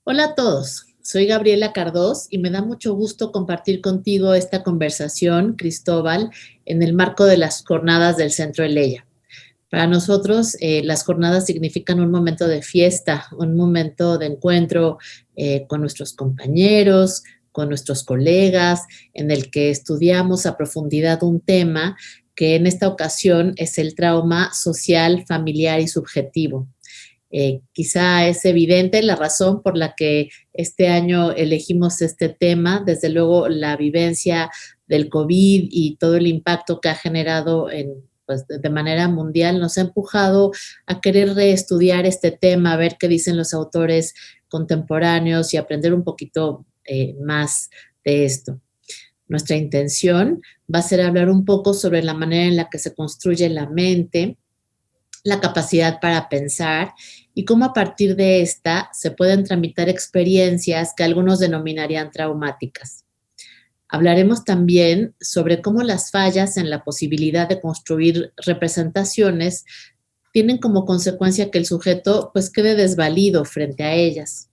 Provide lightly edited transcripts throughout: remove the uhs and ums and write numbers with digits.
Hola a todos, soy Gabriela Cardós y me da mucho gusto compartir contigo esta conversación, Cristóbal, en el marco de las jornadas del Centro Eleya. Para nosotros, las jornadas significan un momento de fiesta, un momento de encuentro con nuestros compañeros, con nuestros colegas, en el que estudiamos a profundidad un tema que en esta ocasión es el trauma social, familiar y subjetivo. Quizá es evidente la razón por la que este año elegimos este tema, desde luego la vivencia del COVID y todo el impacto que ha generado pues, de manera mundial nos ha empujado a querer reestudiar este tema, a ver qué dicen los autores contemporáneos y aprender un poquito más de esto. Nuestra intención va a ser hablar un poco sobre la manera en la que se construye la mente, la capacidad para pensar y cómo a partir de esta se pueden tramitar experiencias que algunos denominarían traumáticas. Hablaremos también sobre cómo las fallas en la posibilidad de construir representaciones tienen como consecuencia que el sujeto pues quede desvalido frente a ellas.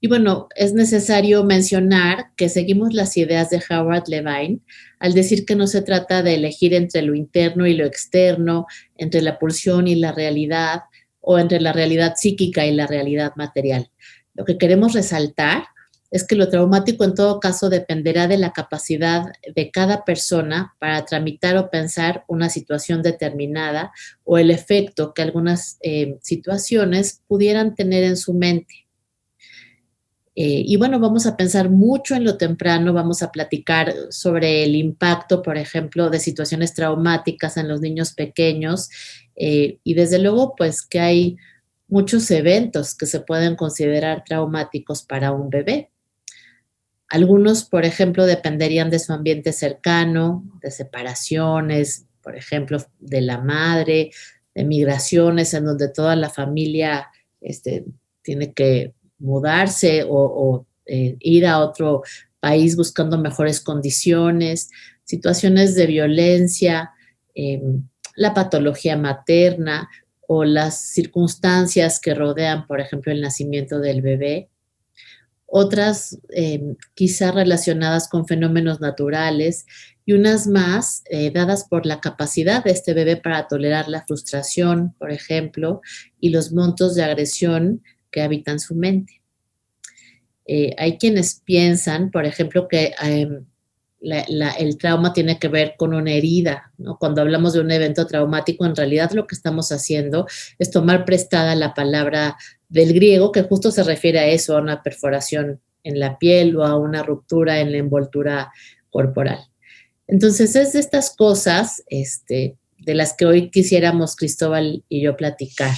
Y bueno, es necesario mencionar que seguimos las ideas de Howard Levine al decir que no se trata de elegir entre lo interno y lo externo, entre la pulsión y la realidad, o entre la realidad psíquica y la realidad material. Lo que queremos resaltar es que lo traumático en todo caso dependerá de la capacidad de cada persona para tramitar o pensar una situación determinada o el efecto que algunas situaciones pudieran tener en su mente. Y bueno, vamos a pensar mucho en lo temprano, vamos a platicar sobre el impacto, por ejemplo, de situaciones traumáticas en los niños pequeños y desde luego, pues que hay muchos eventos que se pueden considerar traumáticos para un bebé. Algunos, por ejemplo, dependerían de su ambiente cercano, de separaciones, por ejemplo, de la madre, de migraciones en donde toda la familia tiene que mudarse o ir a otro país buscando mejores condiciones, situaciones de violencia, eh, la patología materna o las circunstancias que rodean, por ejemplo, el nacimiento del bebé. Otras quizá relacionadas con fenómenos naturales y unas más dadas por la capacidad de este bebé para tolerar la frustración, por ejemplo, y los montos de agresión que habitan su mente. Hay quienes piensan, por ejemplo, que el trauma tiene que ver con una herida, ¿no? Cuando hablamos de un evento traumático, en realidad lo que estamos haciendo es tomar prestada la palabra del griego, que justo se refiere a eso, a una perforación en la piel o a una ruptura en la envoltura corporal. Entonces, es de estas cosas de las que hoy quisiéramos Cristóbal y yo platicar.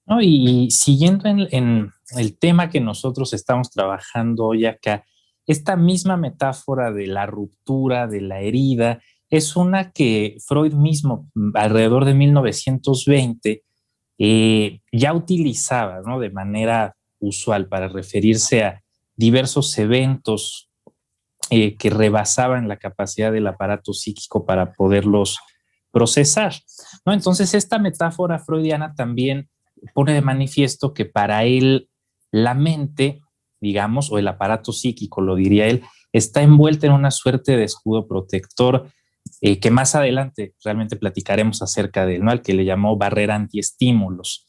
¿No? Y siguiendo en el tema que nosotros estamos trabajando hoy acá, esta misma metáfora de la ruptura, de la herida, es una que Freud mismo, alrededor de 1920, ya utilizaba, ¿no? De manera usual para referirse a diversos eventos que rebasaban la capacidad del aparato psíquico para poderlos procesar, ¿no? Entonces, esta metáfora freudiana también pone de manifiesto que para él la mente, digamos, o el aparato psíquico, lo diría él, está envuelta en una suerte de escudo protector que más adelante realmente platicaremos acerca de él, ¿no? Al que le llamó barrera antiestímulos.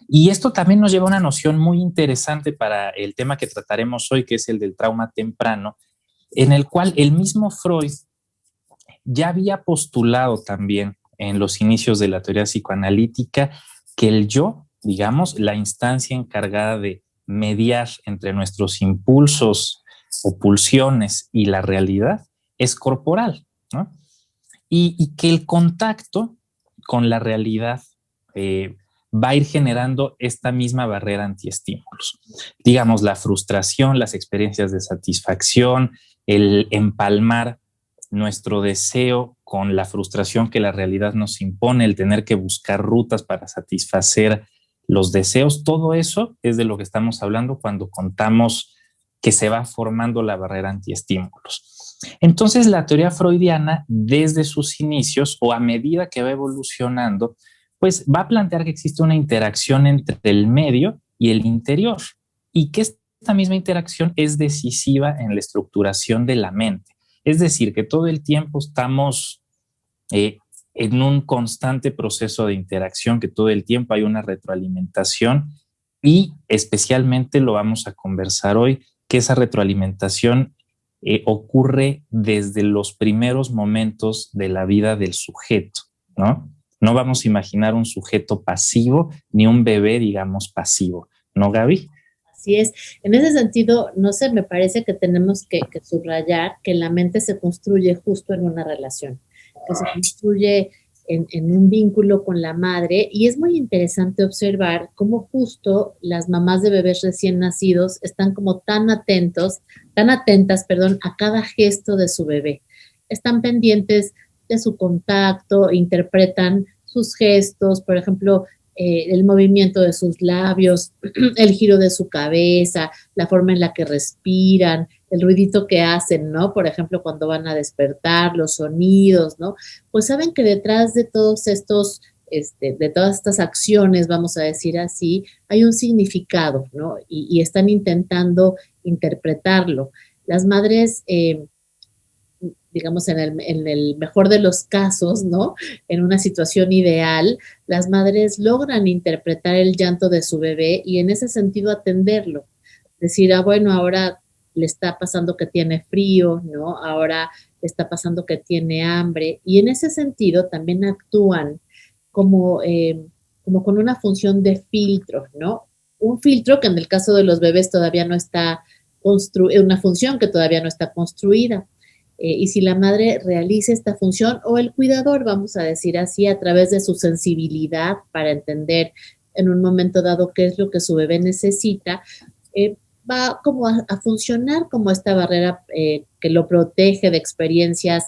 Y esto también nos lleva a una noción muy interesante para el tema que trataremos hoy, que es el del trauma temprano, en el cual el mismo Freud ya había postulado también en los inicios de la teoría psicoanalítica que el yo, digamos, la instancia encargada de mediar entre nuestros impulsos o pulsiones y la realidad, es corporal, ¿no? Y que el contacto con la realidad va a ir generando esta misma barrera antiestímulos. Digamos, la frustración, las experiencias de satisfacción, el empalmar nuestro deseo con la frustración que la realidad nos impone, el tener que buscar rutas para satisfacer los deseos, todo eso es de lo que estamos hablando cuando contamos que se va formando la barrera antiestímulos. Entonces, la teoría freudiana, desde sus inicios o a medida que va evolucionando, pues va a plantear que existe una interacción entre el medio y el interior, y que esta misma interacción es decisiva en la estructuración de la mente. Es decir, que todo el tiempo estamos en un constante proceso de interacción, que todo el tiempo hay una retroalimentación, y especialmente lo vamos a conversar hoy, que esa retroalimentación ocurre desde los primeros momentos de la vida del sujeto, ¿no? No vamos a imaginar un sujeto pasivo ni un bebé, digamos, pasivo, ¿no, Gaby? Así es. En ese sentido, no sé, me parece que tenemos que subrayar que la mente se construye justo en una relación, que se construye en un vínculo con la madre, y es muy interesante observar cómo justo las mamás de bebés recién nacidos están como tan atentas, perdón, a cada gesto de su bebé. Están pendientes de su contacto, interpretan sus gestos, por ejemplo, el movimiento de sus labios, el giro de su cabeza, la forma en la que respiran, el ruidito que hacen, ¿no? Por ejemplo, cuando van a despertar, los sonidos, ¿no? Pues saben que detrás de todos estos, de todas estas acciones, vamos a decir así, hay un significado, ¿no? Y están intentando interpretarlo. Las madres, digamos, en el mejor de los casos, ¿no? En una situación ideal, las madres logran interpretar el llanto de su bebé y en ese sentido atenderlo. Decir, ah, bueno, ahora le está pasando que tiene frío, ¿no? Ahora le está pasando que tiene hambre. Y en ese sentido también actúan como, como con una función de filtro, ¿no? Un filtro que en el caso de los bebés todavía no está construida, una función que todavía no está construida. Y si la madre realiza esta función o el cuidador, vamos a decir así, a través de su sensibilidad para entender en un momento dado qué es lo que su bebé necesita, eh, va como a funcionar como esta barrera que lo protege de experiencias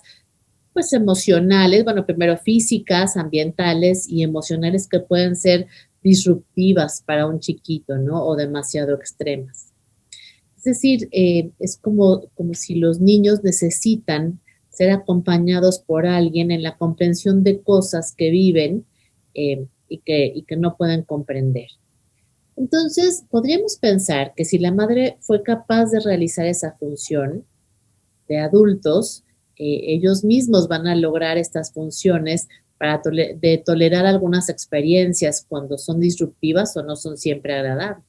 pues emocionales, bueno, primero físicas, ambientales y emocionales que pueden ser disruptivas para un chiquito, ¿no? O demasiado extremas. Es decir, es como si los niños necesitan ser acompañados por alguien en la comprensión de cosas que viven y que no pueden comprender. Entonces, podríamos pensar que si la madre fue capaz de realizar esa función de adultos, ellos mismos van a lograr estas funciones de tolerar algunas experiencias cuando son disruptivas o no son siempre agradables.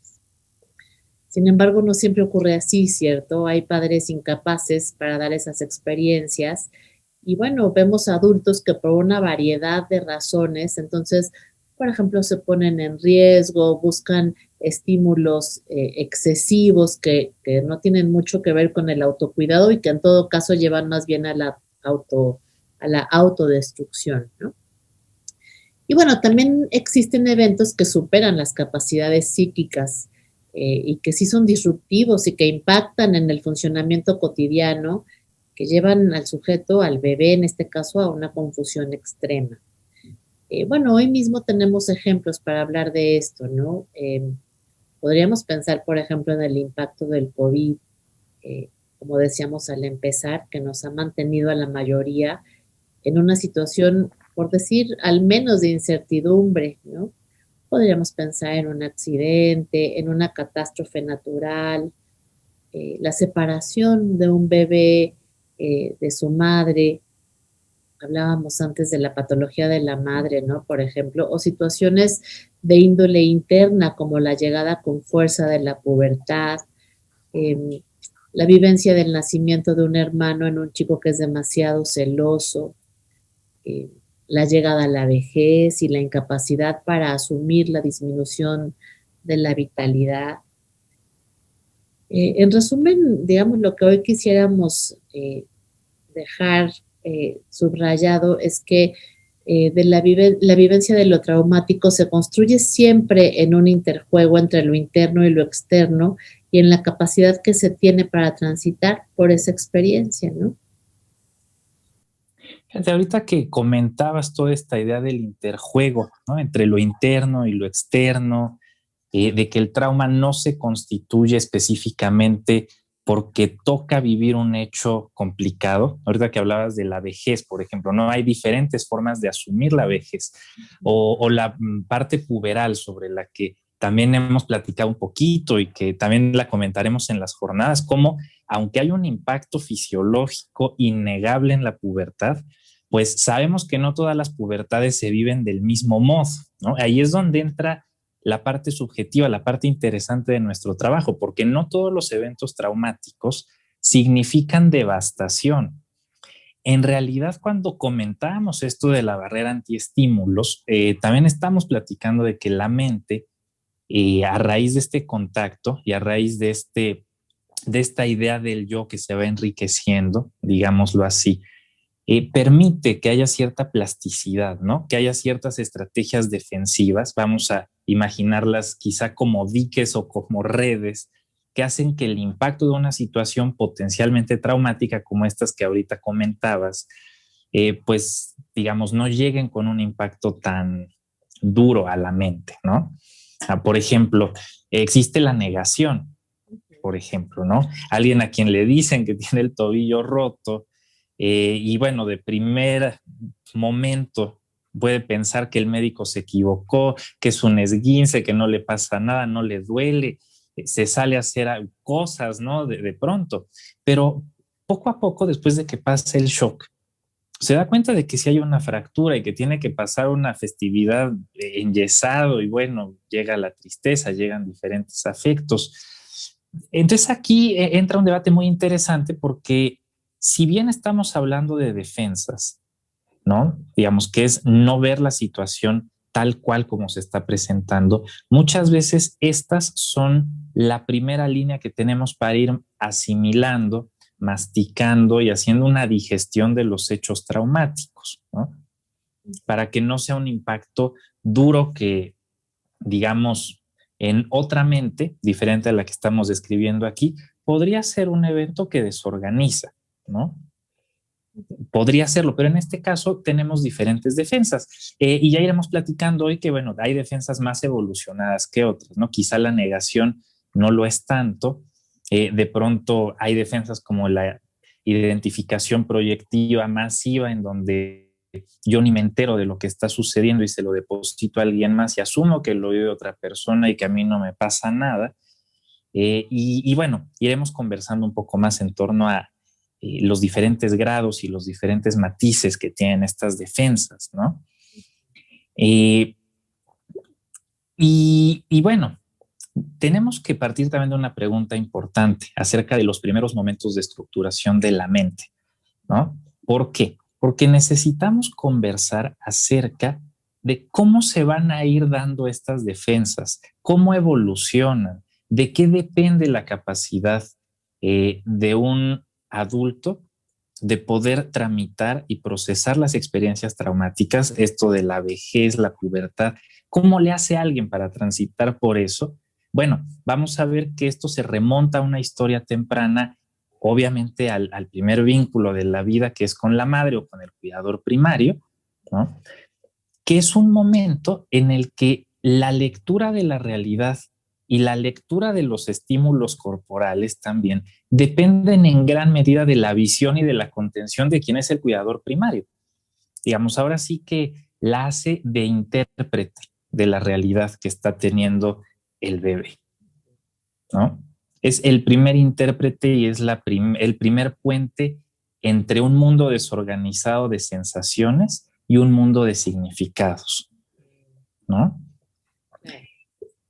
Sin embargo, no siempre ocurre así, ¿cierto? Hay padres incapaces para dar esas experiencias y bueno, vemos adultos que por una variedad de razones, entonces, por ejemplo, se ponen en riesgo, buscan estímulos excesivos que no tienen mucho que ver con el autocuidado y que en todo caso llevan más bien a la autodestrucción, ¿no? Y bueno, también existen eventos que superan las capacidades psíquicas y que sí son disruptivos y que impactan en el funcionamiento cotidiano, que llevan al sujeto, al bebé en este caso, a una confusión extrema. Bueno, hoy mismo tenemos ejemplos para hablar de esto, ¿no? Podríamos pensar, por ejemplo, en el impacto del COVID, como decíamos al empezar, que nos ha mantenido a la mayoría en una situación, por decir, al menos de incertidumbre, ¿no? Podríamos pensar en un accidente, en una catástrofe natural, la separación de un bebé de su madre. Hablábamos antes de la patología de la madre, ¿no? Por ejemplo, o situaciones de índole interna como la llegada con fuerza de la pubertad, eh, la vivencia del nacimiento de un hermano en un chico que es demasiado celoso, eh, la llegada a la vejez y la incapacidad para asumir la disminución de la vitalidad. En resumen, digamos, lo que hoy quisiéramos dejar subrayado es que la vivencia de lo traumático se construye siempre en un interjuego entre lo interno y lo externo y en la capacidad que se tiene para transitar por esa experiencia, ¿no? Fíjate, ahorita que comentabas toda esta idea del interjuego, ¿no? Entre lo interno y lo externo, de que el trauma no se constituye específicamente porque toca vivir un hecho complicado. Ahorita que hablabas de la vejez, por ejemplo, no hay diferentes formas de asumir la vejez o la parte puberal sobre la que también hemos platicado un poquito y que también la comentaremos en las jornadas, como aunque hay un impacto fisiológico innegable en la pubertad, pues sabemos que no todas las pubertades se viven del mismo modo, ¿no? Ahí es donde entra la parte subjetiva, la parte interesante de nuestro trabajo, porque no todos los eventos traumáticos significan devastación. En realidad, cuando comentábamos esto de la barrera antiestímulos, también estamos platicando de que la mente, a raíz de este contacto y a raíz de esta idea del yo que se va enriqueciendo, digámoslo así, permite que haya cierta plasticidad, ¿no? Que haya ciertas estrategias defensivas, vamos a imaginarlas quizá como diques o como redes, que hacen que el impacto de una situación potencialmente traumática como estas que ahorita comentabas, pues digamos, no lleguen con un impacto tan duro a la mente, ¿no? Por ejemplo, existe la negación, por ejemplo, ¿no? Alguien a quien le dicen que tiene el tobillo roto, y bueno, de primer momento puede pensar que el médico se equivocó, que es un esguince, que no le pasa nada, no le duele, se sale a hacer cosas, ¿no? De pronto, pero poco a poco, después de que pasa el shock, se da cuenta de que si hay una fractura y que tiene que pasar una festividad enyesado y bueno, llega la tristeza, llegan diferentes afectos. Entonces aquí entra un debate muy interesante porque si bien estamos hablando de defensas, ¿no? Digamos que es no ver la situación tal cual como se está presentando, muchas veces estas son la primera línea que tenemos para ir asimilando, masticando y haciendo una digestión de los hechos traumáticos, ¿no? Para que no sea un impacto duro que, digamos, en otra mente, diferente a la que estamos describiendo aquí, podría ser un evento que desorganiza, ¿no? Podría serlo, pero en este caso tenemos diferentes defensas. Y ya iremos platicando hoy que, bueno, hay defensas más evolucionadas que otras, ¿no? Quizá la negación no lo es tanto. De pronto hay defensas como la identificación proyectiva masiva, en donde yo ni me entero de lo que está sucediendo y se lo deposito a alguien más y asumo que lo vive otra persona y que a mí no me pasa nada. Y bueno, iremos conversando un poco más en torno a los diferentes grados y los diferentes matices que tienen estas defensas, ¿no? Eh, y bueno, tenemos que partir también de una pregunta importante acerca de los primeros momentos de estructuración de la mente, ¿no? ¿Por qué? Porque necesitamos conversar acerca de cómo se van a ir dando estas defensas, cómo evolucionan, de qué depende la capacidad de un adulto de poder tramitar y procesar las experiencias traumáticas, esto de la vejez, la pubertad. ¿Cómo le hace a alguien para transitar por eso? Bueno, vamos a ver que esto se remonta a una historia temprana, obviamente al primer vínculo de la vida, que es con la madre o con el cuidador primario, ¿no? Que es un momento en el que la lectura de la realidad y la lectura de los estímulos corporales también dependen en gran medida de la visión y de la contención de quien es el cuidador primario. Digamos, ahora sí que la hace de intérprete de la realidad que está teniendo el bebé, ¿no? Es el primer intérprete y es el primer puente entre un mundo desorganizado de sensaciones y un mundo de significados, ¿no?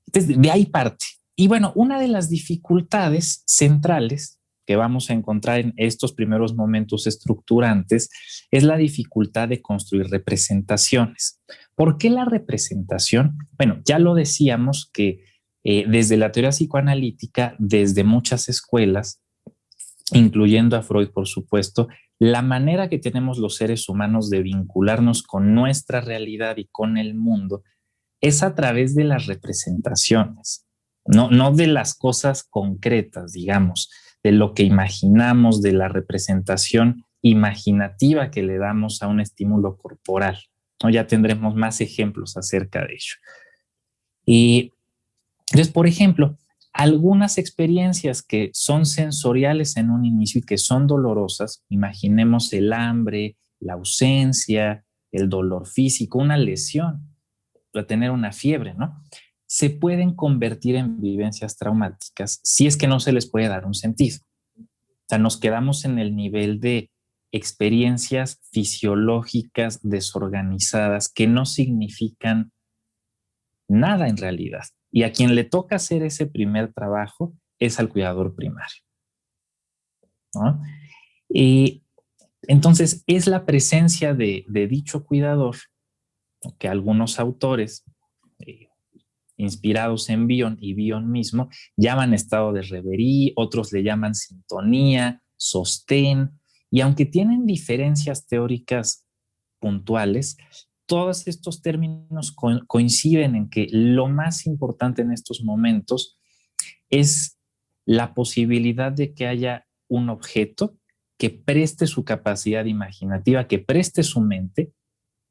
Entonces, de ahí parte. Y bueno, una de las dificultades centrales que vamos a encontrar en estos primeros momentos estructurantes es la dificultad de construir representaciones. ¿Por qué la representación? Bueno, ya lo decíamos que desde la teoría psicoanalítica, desde muchas escuelas, incluyendo a Freud, por supuesto, la manera que tenemos los seres humanos de vincularnos con nuestra realidad y con el mundo es a través de las representaciones, no de las cosas concretas, digamos, de lo que imaginamos, de la representación imaginativa que le damos a un estímulo corporal, ¿no? Ya tendremos más ejemplos acerca de ello. Y entonces, por ejemplo, algunas experiencias que son sensoriales en un inicio y que son dolorosas, imaginemos el hambre, la ausencia, el dolor físico, una lesión, tener una fiebre, ¿no? se pueden convertir en vivencias traumáticas si es que no se les puede dar un sentido. O sea, nos quedamos en el nivel de experiencias fisiológicas desorganizadas que no significan nada en realidad. Y a quien le toca hacer ese primer trabajo es al cuidador primario, ¿no? Y entonces es la presencia de dicho cuidador que algunos autores inspirados en Bion y Bion mismo llaman estado de reverie, otros le llaman sintonía, sostén, y aunque tienen diferencias teóricas puntuales, todos estos términos coinciden en que lo más importante en estos momentos es la posibilidad de que haya un objeto que preste su capacidad imaginativa, que preste su mente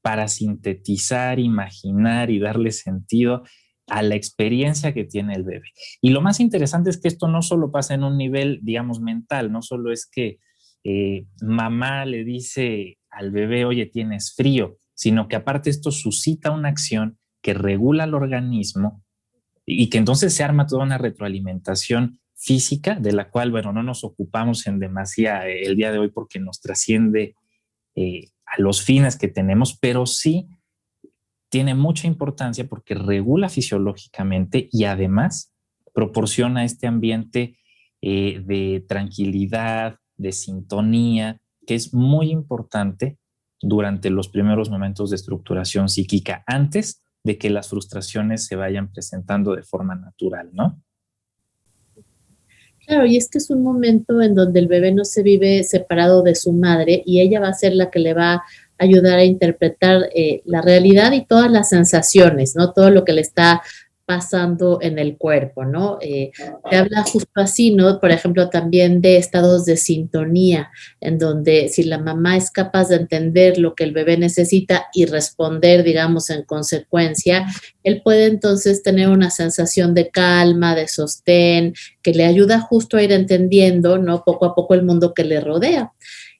para sintetizar, imaginar y darle sentido a la experiencia que tiene el bebé. Y lo más interesante es que esto no solo pasa en un nivel, digamos, mental, no solo es que mamá le dice al bebé, oye, tienes frío, sino que aparte esto suscita una acción que regula el organismo y que entonces se arma toda una retroalimentación física de la cual, bueno, no nos ocupamos en demasía el día de hoy porque nos trasciende a los fines que tenemos, pero sí tiene mucha importancia porque regula fisiológicamente y además proporciona este ambiente de tranquilidad, de sintonía, que es muy importante durante los primeros momentos de estructuración psíquica, antes de que las frustraciones se vayan presentando de forma natural, ¿no? Claro, y es que es un momento en donde el bebé no se vive separado de su madre y ella va a ser la que le va a ayudar a interpretar la realidad y todas las sensaciones, ¿no? Todo lo que le está pasando en el cuerpo, ¿no? Te habla justo así, ¿no? Por ejemplo, también de estados de sintonía, en donde si la mamá es capaz de entender lo que el bebé necesita y responder, digamos, en consecuencia, él puede entonces tener una sensación de calma, de sostén, que le ayuda justo a ir entendiendo, ¿no? Poco a poco el mundo que le rodea.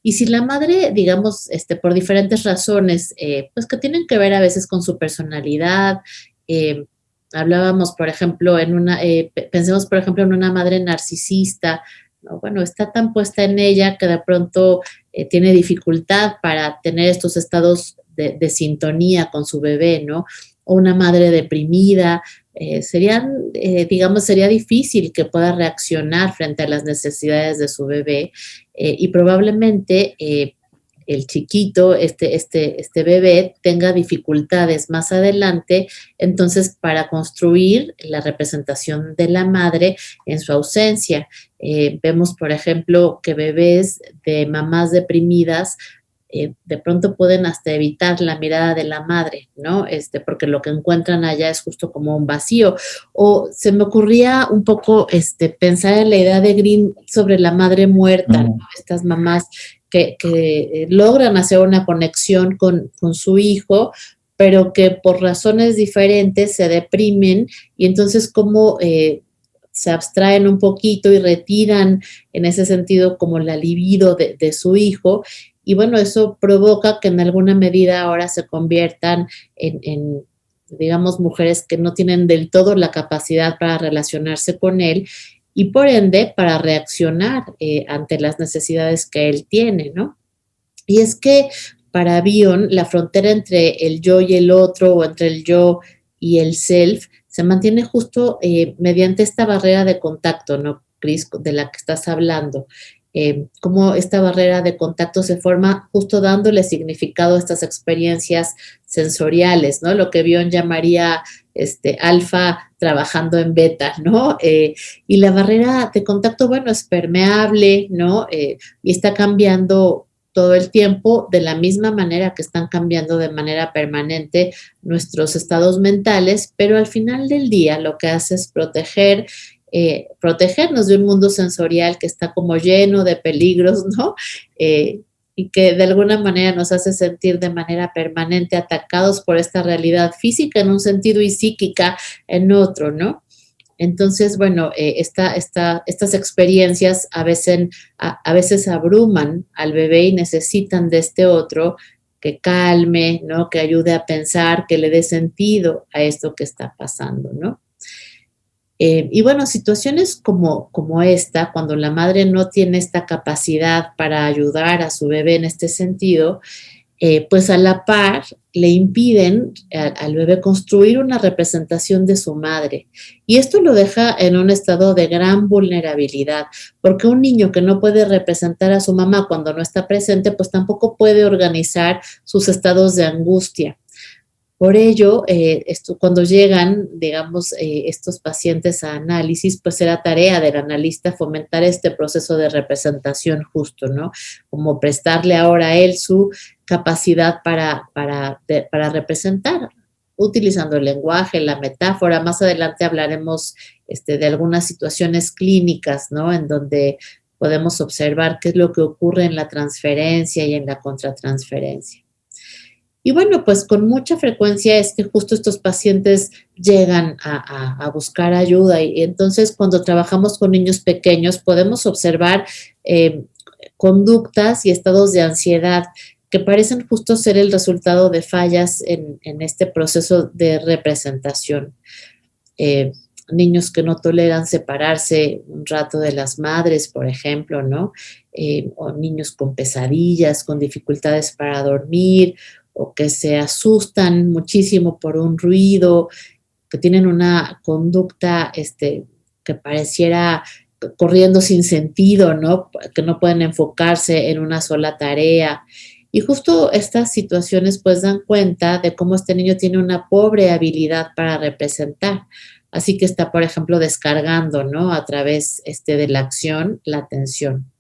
Y si la madre, digamos, por diferentes razones, pues que tienen que ver a veces con su personalidad, hablábamos, por ejemplo, pensemos, por ejemplo, en una madre narcisista, ¿no? Bueno, está tan puesta en ella que de pronto tiene dificultad para tener estos estados de sintonía con su bebé, ¿no? O una madre deprimida, digamos, sería difícil que pueda reaccionar frente a las necesidades de su bebé y probablemente el chiquito, este bebé, tenga dificultades más adelante, entonces para construir la representación de la madre en su ausencia. Vemos, por ejemplo, que bebés de mamás deprimidas de pronto pueden hasta evitar la mirada de la madre, ¿no? Porque lo que encuentran allá es justo como un vacío. O se me ocurría un poco pensar en la idea de Green sobre la madre muerta, ¿no? Estas mamás que logran hacer una conexión con su hijo, pero que por razones diferentes se deprimen y entonces como se abstraen un poquito y retiran en ese sentido como la libido de su hijo. Y bueno, eso provoca que en alguna medida ahora se conviertan digamos, mujeres que no tienen del todo la capacidad para relacionarse con él y por ende para reaccionar ante las necesidades que él tiene, ¿no? Y es que para Bion la frontera entre el yo y el otro o entre el yo y el self se mantiene justo mediante esta barrera de contacto, ¿no, Cris, de la que estás hablando? Cómo esta barrera de contacto se forma justo dándole significado a estas experiencias sensoriales, ¿no? Lo que Bion llamaría alfa trabajando en beta, ¿no? Y la barrera de contacto, bueno, es permeable, ¿no? Y está cambiando todo el tiempo de la misma manera que están cambiando de manera permanente nuestros estados mentales, pero al final del día lo que hace es protegernos de un mundo sensorial que está como lleno de peligros, ¿no? Y que de alguna manera nos hace sentir de manera permanente atacados por esta realidad física en un sentido y psíquica en otro, ¿no? Entonces, bueno, estas experiencias a veces abruman al bebé y necesitan de este otro que calme, ¿no? Que ayude a pensar, que le dé sentido a esto que está pasando, ¿no? Y bueno, situaciones como esta, cuando la madre no tiene esta capacidad para ayudar a su bebé en este sentido, pues a la par le impiden al bebé construir una representación de su madre. Y esto lo deja en un estado de gran vulnerabilidad, porque un niño que no puede representar a su mamá cuando no está presente, pues tampoco puede organizar sus estados de angustia. Por ello, cuando llegan, digamos, estos pacientes a análisis, pues será tarea del analista fomentar este proceso de representación justo, ¿no? Como prestarle ahora a él su capacidad para representar, utilizando el lenguaje, la metáfora. Más adelante hablaremos de algunas situaciones clínicas, ¿no? En donde podemos observar qué es lo que ocurre en la transferencia y en la contratransferencia. Y bueno, pues con mucha frecuencia es que justo estos pacientes llegan a buscar ayuda y entonces cuando trabajamos con niños pequeños podemos observar eh, conductas y estados de ansiedad que parecen justo ser el resultado de fallas en este proceso de representación. Eh, Niños que no toleran separarse un rato de las madres, por ejemplo, ¿no? O niños con pesadillas, con dificultades para dormir, o que se asustan muchísimo por un ruido, que tienen una conducta que pareciera corriendo sin sentido, ¿no? Que no pueden enfocarse en una sola tarea. Y justo estas situaciones pues dan cuenta de cómo este niño tiene una pobre habilidad para representar. Así que está, por ejemplo, descargando, ¿no? A través de la acción, la atención.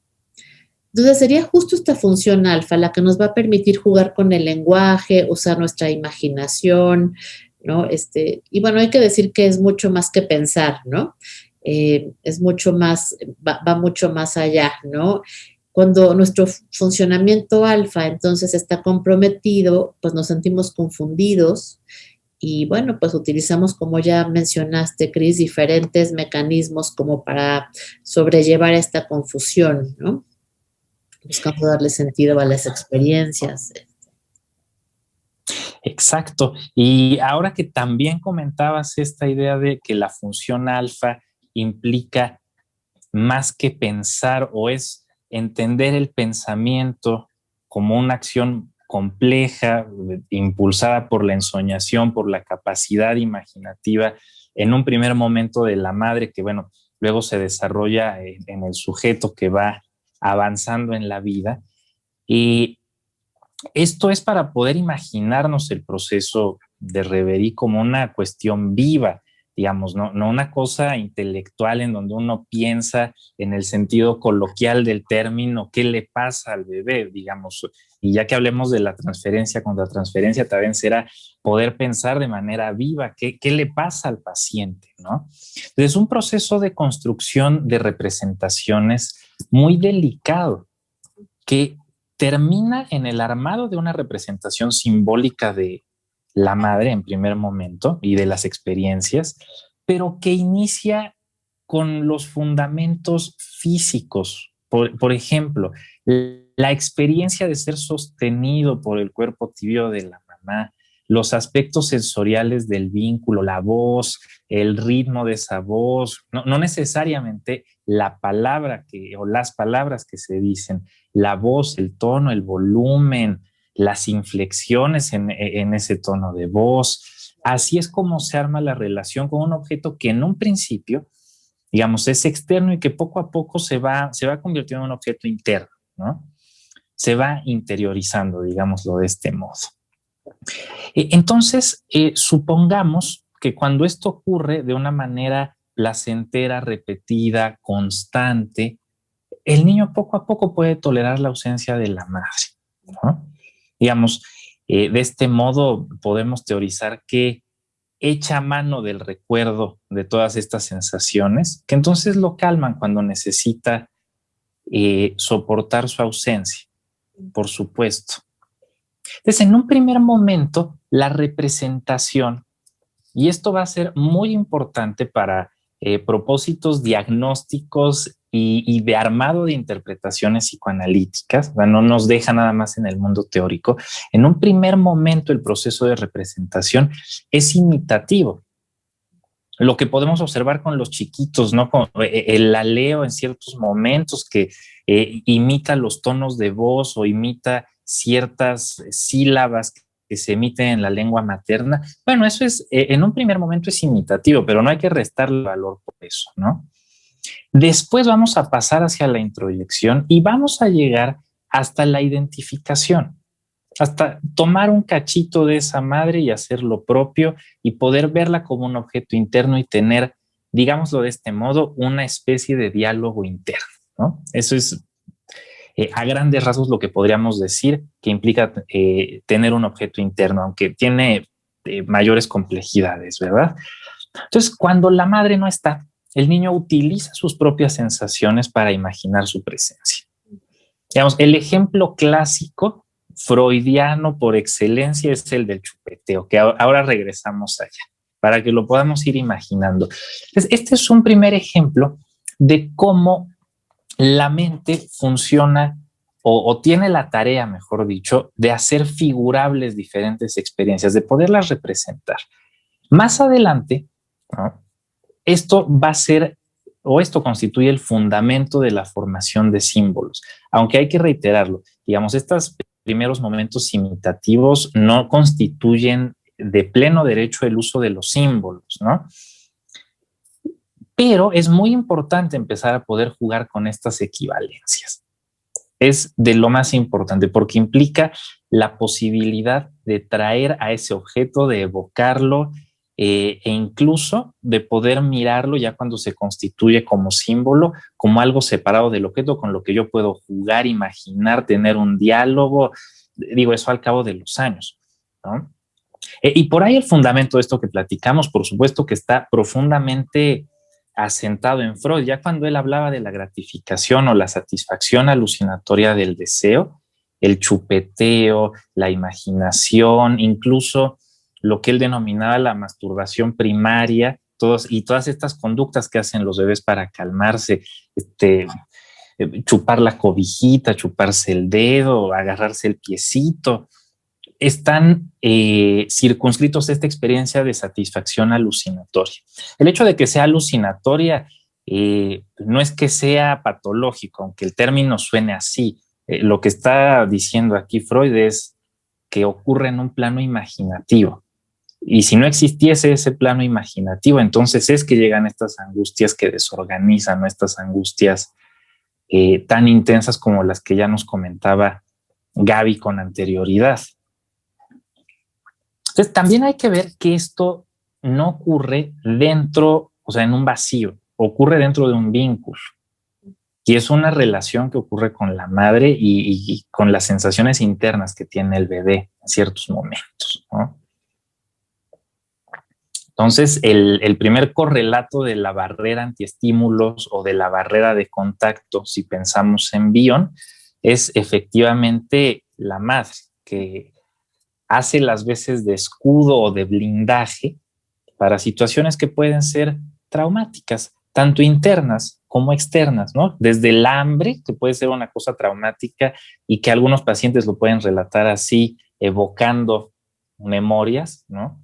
Entonces sería justo esta función alfa la que nos va a permitir jugar con el lenguaje, usar nuestra imaginación, ¿no? Y bueno, hay que decir que es mucho más que pensar, ¿no? Es mucho más, va mucho más allá, ¿no? Cuando nuestro funcionamiento alfa entonces está comprometido, pues nos sentimos confundidos y bueno, pues utilizamos, como ya mencionaste, Cris, diferentes mecanismos como para sobrellevar esta confusión, ¿no? Buscando darle sentido a las experiencias. Exacto. Y ahora que también comentabas esta idea de que la función alfa implica más que pensar o es entender el pensamiento como una acción compleja, impulsada por la ensoñación, por la capacidad imaginativa en un primer momento de la madre que, bueno, luego se desarrolla en el sujeto que va avanzando en la vida. Y esto es para poder imaginarnos el proceso de Reverie como una cuestión viva, digamos, no una cosa intelectual en donde uno piensa en el sentido coloquial del término, qué le pasa al bebé, digamos. Y ya que hablemos de la transferencia contra transferencia, también será poder pensar de manera viva qué le pasa al paciente, ¿no? Es un proceso de construcción de representaciones muy delicado que termina en el armado de una representación simbólica de la madre en primer momento y de las experiencias, pero que inicia con los fundamentos físicos. Por ejemplo, la experiencia de ser sostenido por el cuerpo tibio de la mamá, los aspectos sensoriales del vínculo, la voz, el ritmo de esa voz, no necesariamente la palabra o las palabras que se dicen, la voz, el tono, el volumen, las inflexiones en ese tono de voz. Así es como se arma la relación con un objeto que en un principio, digamos, es externo y que poco a poco se va convirtiendo en un objeto interno, ¿no? Se va interiorizando, digámoslo de este modo. Entonces, supongamos que cuando esto ocurre de una manera placentera, repetida, constante, el niño poco a poco puede tolerar la ausencia de la madre, ¿no? Digamos, de este modo podemos teorizar que echa mano del recuerdo de todas estas sensaciones, que entonces lo calman cuando necesita soportar su ausencia, por supuesto. Entonces, en un primer momento, la representación, y esto va a ser muy importante para propósitos diagnósticos y de armado de interpretaciones psicoanalíticas, no nos deja nada más en el mundo teórico. En un primer momento, el proceso de representación es imitativo. lo que podemos observar con los chiquitos, ¿no? Con el aleo en ciertos momentos que imita los tonos de voz o imita ciertas sílabas que se emiten en la lengua materna. Bueno, eso es, en un primer momento es imitativo, pero no hay que restarle valor por eso, ¿no? Después vamos a pasar hacia la introyección y vamos a llegar hasta la identificación, hasta tomar un cachito de esa madre y hacer lo propio y poder verla como un objeto interno y tener, digámoslo de este modo, una especie de diálogo interno, ¿no? Eso es a grandes rasgos lo que podríamos decir que implica tener un objeto interno, aunque tiene mayores complejidades, ¿verdad? Entonces, cuando la madre no está, el niño utiliza sus propias sensaciones para imaginar su presencia. Digamos, el ejemplo clásico freudiano por excelencia es el del chupeteo, que ahora regresamos allá, para que lo podamos ir imaginando. Entonces, este es un primer ejemplo de cómo la mente funciona o tiene la tarea, mejor dicho, de hacer figurables diferentes experiencias, de poderlas representar. Más adelante, ¿no?, esto va a ser, o esto constituye el fundamento de la formación de símbolos, aunque hay que reiterarlo, digamos, estos primeros momentos imitativos no constituyen de pleno derecho el uso de los símbolos, ¿no? Pero es muy importante empezar a poder jugar con estas equivalencias. Es de lo más importante porque implica la posibilidad de traer a ese objeto, de evocarlo, e incluso de poder mirarlo ya cuando se constituye como símbolo, como algo separado del objeto con lo que yo puedo jugar, imaginar, tener un diálogo. Digo, eso al cabo de los años, ¿no? Y por ahí el fundamento de esto que platicamos, por supuesto que está profundamente asentado en Freud. Ya cuando él hablaba de la gratificación o la satisfacción alucinatoria del deseo, el chupeteo, la imaginación, incluso lo que él denominaba la masturbación primaria, todas estas conductas que hacen los bebés para calmarse, chupar la cobijita, chuparse el dedo, agarrarse el piecito, están circunscritos a esta experiencia de satisfacción alucinatoria. El hecho de que sea alucinatoria no es que sea patológico, aunque el término suene así. Lo que está diciendo aquí Freud es que ocurre en un plano imaginativo. Y si no existiese ese plano imaginativo, entonces es que llegan estas angustias que desorganizan, ¿no? Estas angustias tan intensas como las que ya nos comentaba Gaby con anterioridad. Entonces, también hay que ver que esto no ocurre dentro, o sea, en un vacío, ocurre dentro de un vínculo. Y es una relación que ocurre con la madre y con las sensaciones internas que tiene el bebé en ciertos momentos, ¿no? Entonces, el primer correlato de la barrera antiestímulos o de la barrera de contacto, si pensamos en Bion, es efectivamente la madre, que hace las veces de escudo o de blindaje para situaciones que pueden ser traumáticas, tanto internas como externas, ¿no? Desde el hambre, que puede ser una cosa traumática y que algunos pacientes lo pueden relatar así, evocando memorias, ¿no?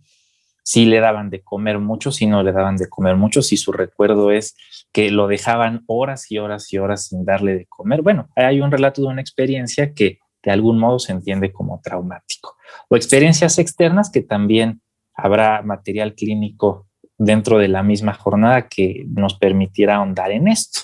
Si le daban de comer mucho, si no le daban de comer mucho, si su recuerdo es que lo dejaban horas y horas y horas sin darle de comer. Bueno, hay un relato de una experiencia que de algún modo se entiende como traumático. O experiencias externas que también habrá material clínico dentro de la misma jornada que nos permitiera ahondar en esto.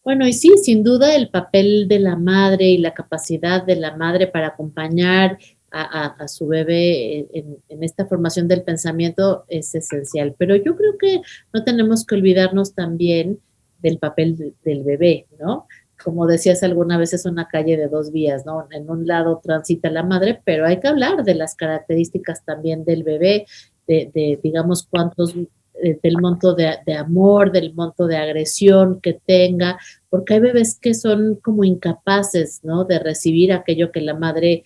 Bueno, y sí, sin duda el papel de la madre y la capacidad de la madre para acompañar a su bebé en esta formación del pensamiento es esencial. Pero yo creo que no tenemos que olvidarnos también del papel del bebé, ¿no? Como decías alguna vez, es una calle de dos vías, ¿no? En un lado transita la madre, pero hay que hablar de las características también del bebé, digamos, cuántos, del monto de amor, del monto de agresión que tenga, porque hay bebés que son como incapaces, ¿no? De recibir aquello que la madre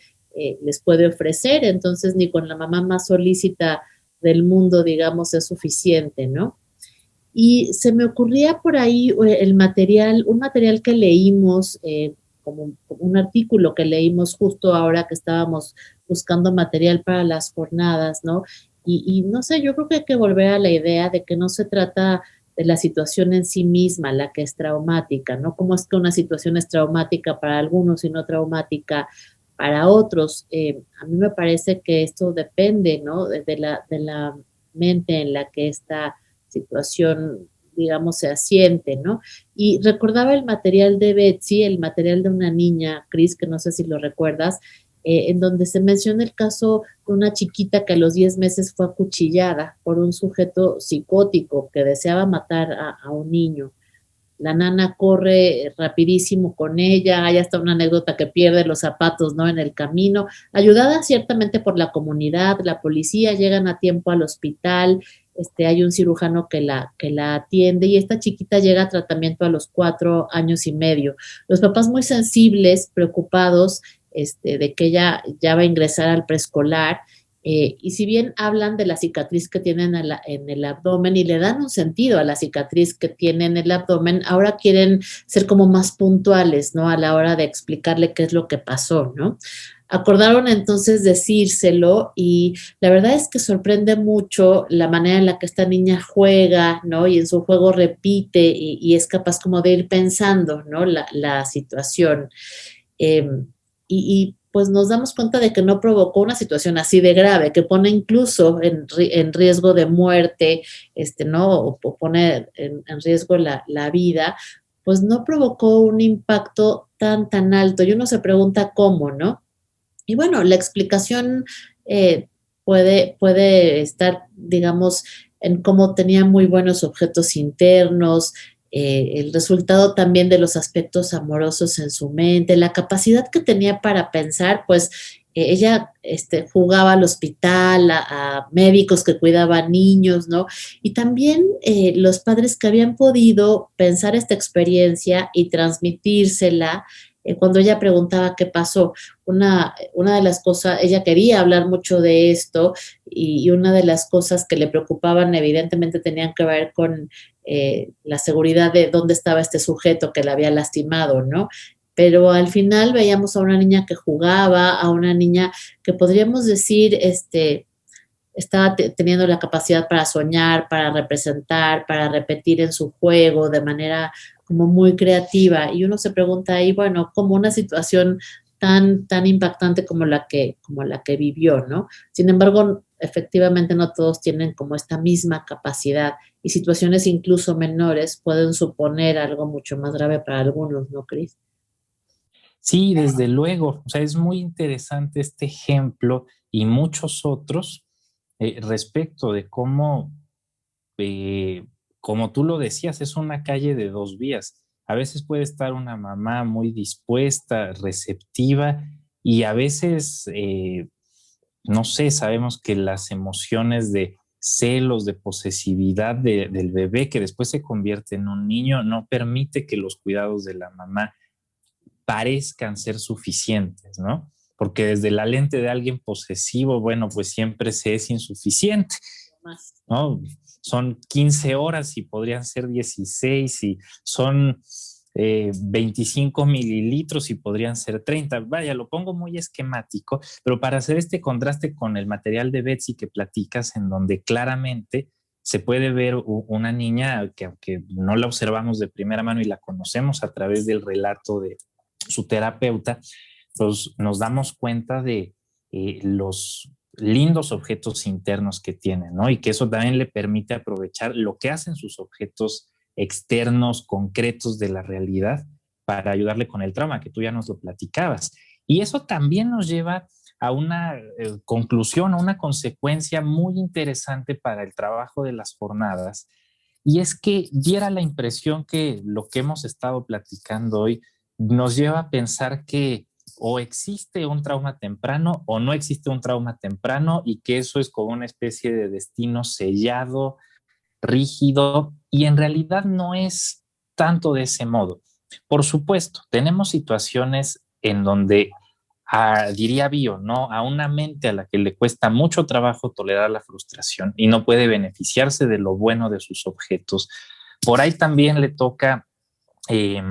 les puede ofrecer, entonces ni con la mamá más solícita del mundo, digamos, es suficiente, ¿no? Y se me ocurría por ahí un material que leímos, como un artículo que leímos justo ahora que estábamos buscando material para las jornadas, ¿no? Y no sé, yo creo que hay que volver a la idea de que no se trata de la situación en sí misma, la que es traumática, ¿no? Cómo es que una situación es traumática para algunos y no traumática para otros. A mí me parece que esto depende, ¿no? De la mente en la que esta situación, digamos, se asiente, ¿no? Y recordaba el material de Betsy, el material de una niña, Cris, que no sé si lo recuerdas, en donde se menciona el caso de una chiquita que a los 10 meses fue acuchillada por un sujeto psicótico que deseaba matar a un niño. La nana corre rapidísimo con ella, hay hasta una anécdota que pierde los zapatos, ¿no? En el camino, ayudada ciertamente por la comunidad, la policía, llegan a tiempo al hospital, hay un cirujano que la atiende y esta chiquita llega a tratamiento a los 4 años y medio. Los papás muy sensibles, preocupados, de que ella ya va a ingresar al preescolar, y si bien hablan de la cicatriz que tienen en el abdomen y le dan un sentido a la cicatriz que tiene en el abdomen, ahora quieren ser como más puntuales, ¿no? A la hora de explicarle qué es lo que pasó, ¿no? Acordaron entonces decírselo y la verdad es que sorprende mucho la manera en la que esta niña juega, ¿no? Y en su juego repite y es capaz como de ir pensando, ¿no? La situación. Eh, pues nos damos cuenta de que no provocó una situación así de grave, que pone incluso en riesgo de muerte, ¿no? O pone en riesgo la vida, pues no provocó un impacto tan alto. Y uno se pregunta cómo, ¿no? Y bueno, la explicación puede estar, digamos, en cómo tenía muy buenos objetos internos, el resultado también de los aspectos amorosos en su mente, la capacidad que tenía para pensar, pues ella jugaba al hospital, a médicos que cuidaban niños, ¿no? Y también los padres que habían podido pensar esta experiencia y transmitírsela cuando ella preguntaba qué pasó. Una de las cosas, ella quería hablar mucho de esto y una de las cosas que le preocupaban evidentemente tenían que ver con la seguridad de dónde estaba este sujeto que la había lastimado, ¿no? Pero al final veíamos a una niña que jugaba, a una niña que podríamos decir, estaba teniendo la capacidad para soñar, para representar, para repetir en su juego de manera como muy creativa. Y uno se pregunta ahí, bueno, como una situación tan impactante como la que vivió, ¿no? Sin embargo, efectivamente no todos tienen como esta misma capacidad y situaciones incluso menores pueden suponer algo mucho más grave para algunos, ¿no, Cris? Sí, desde luego. O sea, es muy interesante este ejemplo y muchos otros respecto de cómo, como tú lo decías, es una calle de dos vías. A veces puede estar una mamá muy dispuesta, receptiva, y a veces, no sé, sabemos que las emociones de celos, de posesividad del bebé que después se convierte en un niño, no permite que los cuidados de la mamá parezcan ser suficientes, ¿no? Porque desde la lente de alguien posesivo, bueno, pues siempre se es insuficiente, ¿no? Son 15 horas y podrían ser 16 y son 25 mililitros y podrían ser 30. Vaya, lo pongo muy esquemático, pero para hacer este contraste con el material de Betsy que platicas, en donde claramente se puede ver una niña que aunque no la observamos de primera mano y la conocemos a través del relato de su terapeuta, pues nos damos cuenta de los lindos objetos internos que tiene, ¿no? Y que eso también le permite aprovechar lo que hacen sus objetos externos, concretos de la realidad, para ayudarle con el trauma, que tú ya nos lo platicabas. Y eso también nos lleva a una conclusión, a una consecuencia muy interesante para el trabajo de las jornadas, y es que diera la impresión que lo que hemos estado platicando hoy nos lleva a pensar que o existe un trauma temprano o no existe un trauma temprano, y que eso es como una especie de destino sellado, rígido, y en realidad no es tanto de ese modo. Por supuesto, tenemos situaciones en donde, diría Bio, ¿no? A una mente a la que le cuesta mucho trabajo tolerar la frustración y no puede beneficiarse de lo bueno de sus objetos. Por ahí también le toca eh,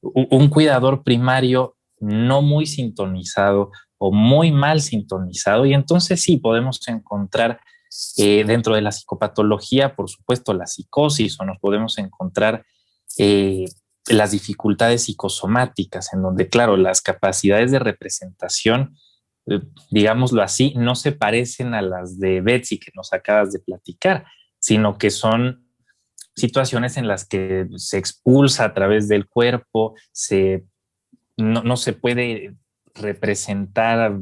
un cuidador primario no muy sintonizado o muy mal sintonizado, y entonces sí podemos encontrar Dentro de la psicopatología, por supuesto, la psicosis, o nos podemos encontrar eh, las dificultades psicosomáticas, en donde, claro, las capacidades de representación, digámoslo así, no se parecen a las de Betsy que nos acabas de platicar, sino que son situaciones en las que se expulsa a través del cuerpo, no se puede representar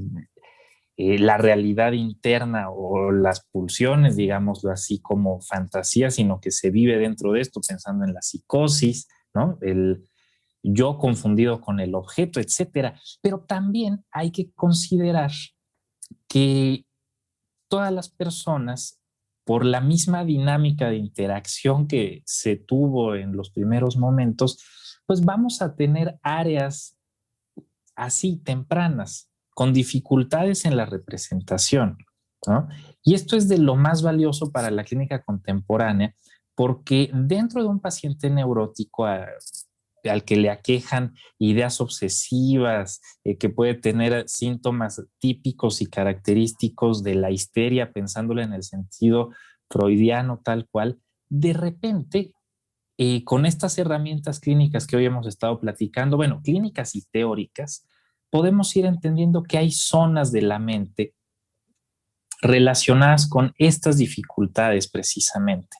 la realidad interna o las pulsiones, digámoslo así, como fantasía, sino que se vive dentro de esto pensando en la psicosis, ¿no? El yo confundido con el objeto, etcétera. Pero también hay que considerar que todas las personas, por la misma dinámica de interacción que se tuvo en los primeros momentos, pues vamos a tener áreas así tempranas, con dificultades en la representación, ¿no? Y esto es de lo más valioso para la clínica contemporánea, porque dentro de un paciente neurótico al que le aquejan ideas obsesivas, que puede tener síntomas típicos y característicos de la histeria, pensándolo en el sentido freudiano tal cual, de repente, con estas herramientas clínicas que hoy hemos estado platicando, bueno, clínicas y teóricas, podemos ir entendiendo que hay zonas de la mente relacionadas con estas dificultades precisamente,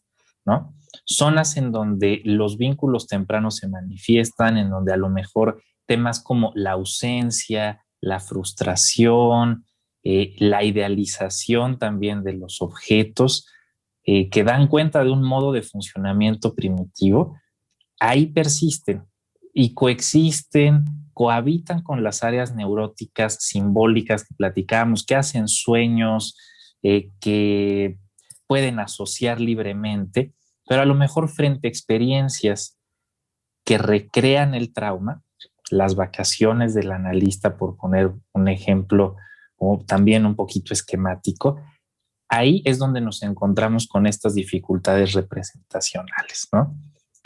¿no? Zonas en donde los vínculos tempranos se manifiestan, en donde a lo mejor temas como la ausencia, la frustración, la idealización también de los objetos, que dan cuenta de un modo de funcionamiento primitivo, ahí persisten y coexisten, cohabitan con las áreas neuróticas simbólicas que platicamos, que hacen sueños, que pueden asociar libremente, pero a lo mejor frente a experiencias que recrean el trauma, las vacaciones del analista, por poner un ejemplo, o también un poquito esquemático, ahí es donde nos encontramos con estas dificultades representacionales, ¿no?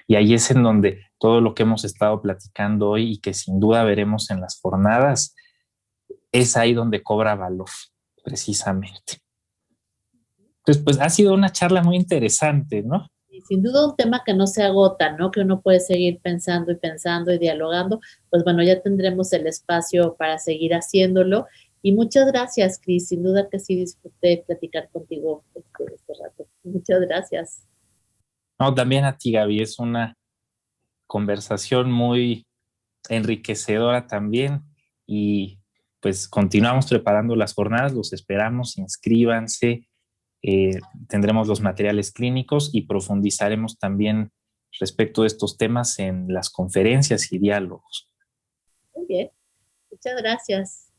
Y ahí es en donde todo lo que hemos estado platicando hoy y que sin duda veremos en las jornadas, es ahí donde cobra valor, precisamente. Entonces, pues ha sido una charla muy interesante, ¿no? Y sin duda un tema que no se agota, ¿no? Que uno puede seguir pensando y pensando y dialogando. Pues bueno, ya tendremos el espacio para seguir haciéndolo. Y muchas gracias, Cris. Sin duda que sí disfruté platicar contigo este rato. Muchas gracias. No, también a ti, Gaby, es una conversación muy enriquecedora también y pues continuamos preparando las jornadas, los esperamos, inscríbanse, tendremos los materiales clínicos y profundizaremos también respecto de estos temas en las conferencias y diálogos. Muy bien, muchas gracias.